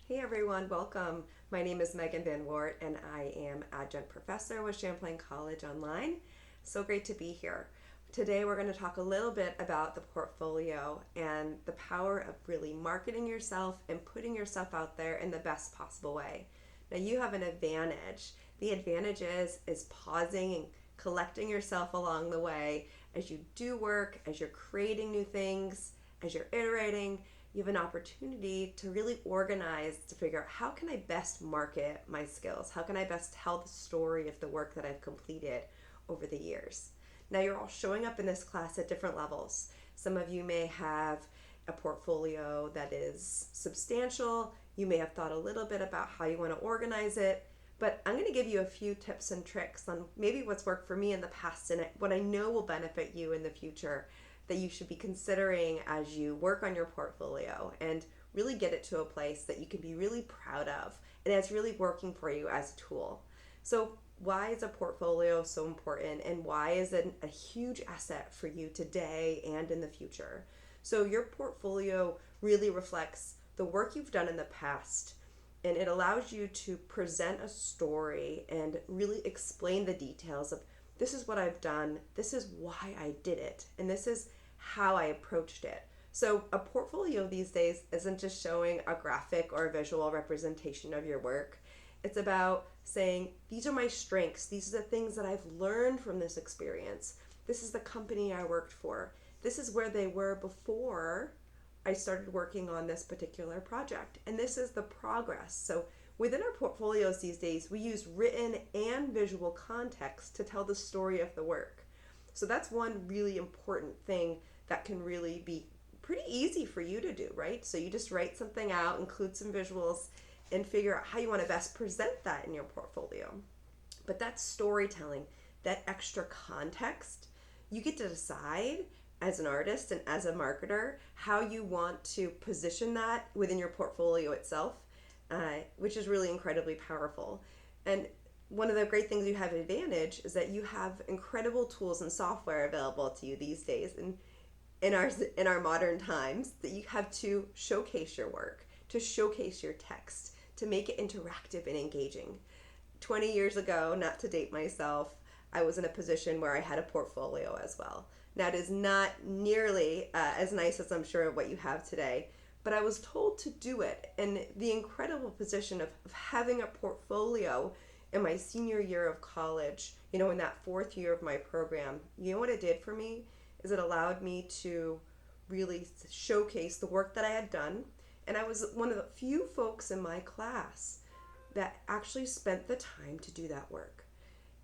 Hey everyone, welcome. My name is Megan Van Wart and I am adjunct professor with Champlain College Online. So great to be here. Today we're going to talk a little bit about the portfolio and the power of really marketing yourself and putting yourself out there in the best possible way. Now you have an advantage. The advantage is pausing and collecting yourself along the way as you do work, as you're creating new things, as you're iterating. You have an opportunity to really organize to figure out how can I best market my skills? How can I best tell the story of the work that I've completed over the years? Now you're all showing up in this class at different levels. Some of you may have a portfolio that is substantial. You may have thought a little bit about how you want to organize it, but I'm going to give you a few tips and tricks on maybe what's worked for me in the past and what I know will benefit you in the future that you should be considering as you work on your portfolio and really get it to a place that you can be really proud of and it's really working for you as a tool. So why is a portfolio so important and why is it a huge asset for you today and in the future? So your portfolio really reflects the work you've done in the past, and it allows you to present a story and really explain the details of this is what I've done, this is why I did it, and this is how I approached it. So a portfolio these days isn't just showing a graphic or a visual representation of your work. It's about saying, these are my strengths, these are the things that I've learned from this experience. This is the company I worked for. This is where they were before I started working on this particular project. And this is the progress. So within our portfolios these days, we use written and visual context to tell the story of the work. So that's one really important thing that can really be pretty easy for you to do, right? So you just write something out, include some visuals, and figure out how you want to best present that in your portfolio. But that's storytelling, that extra context. You get to decide as an artist and as a marketer how you want to position that within your portfolio itself. Which is really incredibly powerful. And one of the great things you have an advantage is that you have incredible tools and software available to you these days and in our modern times that you have to showcase your work, to showcase your text, to make it interactive and engaging. 20 years ago, not to date myself, I was in a position where I had a portfolio as well. Now it is not nearly as nice as I'm sure what you have today, but I was told to do it. And the incredible position of having a portfolio in my senior year of college, in that fourth year of my program, what it did for me is it allowed me to really showcase the work that I had done. And I was one of the few folks in my class that actually spent the time to do that work.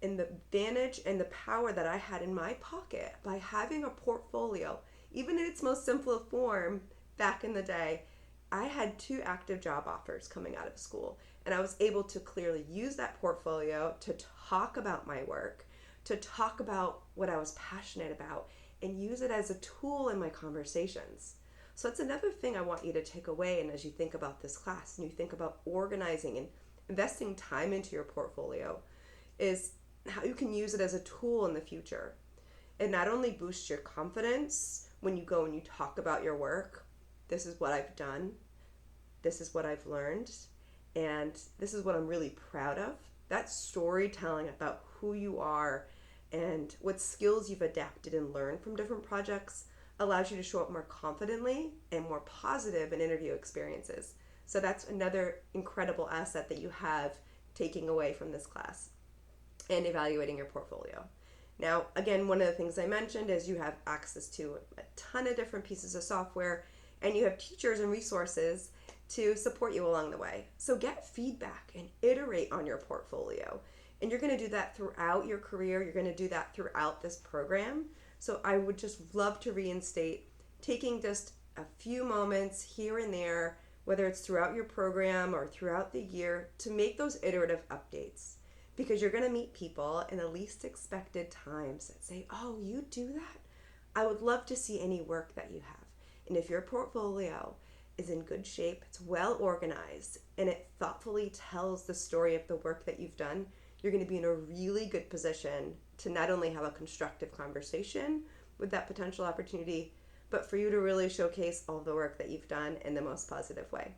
And the advantage and the power that I had in my pocket by having a portfolio, even in its most simple form, back in the day, I had 2 active job offers coming out of school, and I was able to clearly use that portfolio to talk about my work, to talk about what I was passionate about, and use it as a tool in my conversations. So that's another thing I want you to take away, and as you think about this class and you think about organizing and investing time into your portfolio, is how you can use it as a tool in the future. It not only boosts your confidence when you go and you talk about your work, this is what I've done, this is what I've learned, and this is what I'm really proud of. That storytelling about who you are and what skills you've adapted and learned from different projects allows you to show up more confidently and more positive in interview experiences. So that's another incredible asset that you have taking away from this class and evaluating your portfolio. Now, again, one of the things I mentioned is you have access to a ton of different pieces of software, and you have teachers and resources to support you along the way. So get feedback and iterate on your portfolio. And you're going to do that throughout your career. You're going to do that throughout this program. So I would just love to reinstate taking just a few moments here and there, whether it's throughout your program or throughout the year, to make those iterative updates. Because you're going to meet people in the least expected times that say, oh, you do that? I would love to see any work that you have. And if your portfolio is in good shape, it's well organized, and it thoughtfully tells the story of the work that you've done, you're going to be in a really good position to not only have a constructive conversation with that potential opportunity, but for you to really showcase all the work that you've done in the most positive way.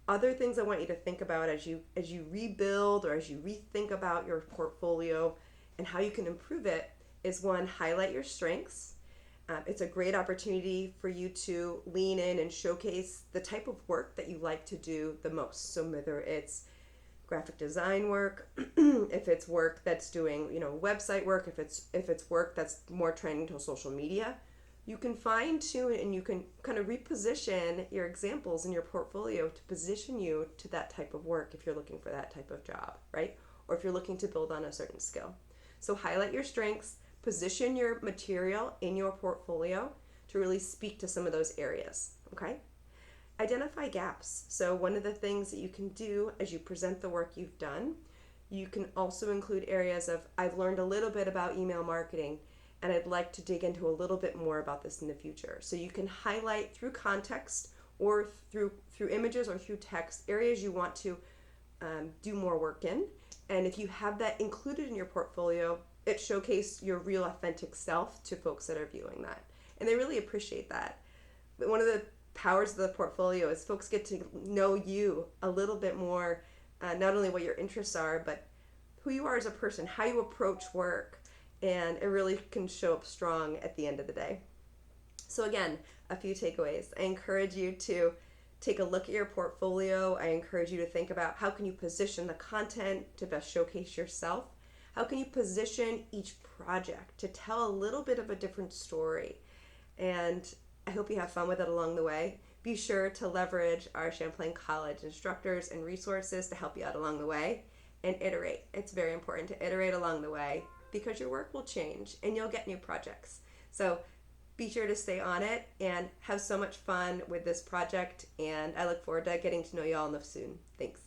Other things I want you to think about as you rebuild or as you rethink about your portfolio and how you can improve it is, one, highlight your strengths. It's a great opportunity for you to lean in and showcase the type of work that you like to do the most. So whether it's graphic design work, if it's work that's doing, website work, if it's work that's more trending to social media, you can fine tune and you can kind of reposition your examples in your portfolio to position you to that type of work if you're looking for that type of job, right? Or if you're looking to build on a certain skill. So highlight your strengths, position your material in your portfolio to really speak to some of those areas, okay? Identify gaps. So one of the things that you can do as you present the work you've done, you can also include areas of, I've learned a little bit about email marketing and I'd like to dig into a little bit more about this in the future. So you can highlight through context or through images or through text areas you want to do more work in. And if you have that included in your portfolio, it showcases your real authentic self to folks that are viewing that. And they really appreciate that. But one of the powers of the portfolio is folks get to know you a little bit more, not only what your interests are, but who you are as a person, how you approach work, and it really can show up strong at the end of the day. So again, a few takeaways. I encourage you to take a look at your portfolio. I encourage you to think about how can you position the content to best showcase yourself. How can you position each project to tell a little bit of a different story? And I hope you have fun with it along the way. Be sure to leverage our Champlain College instructors and resources to help you out along the way, and iterate. It's very important to iterate along the way because your work will change and you'll get new projects. So be sure to stay on it and have so much fun with this project, and I look forward to getting to know you all soon. Thanks.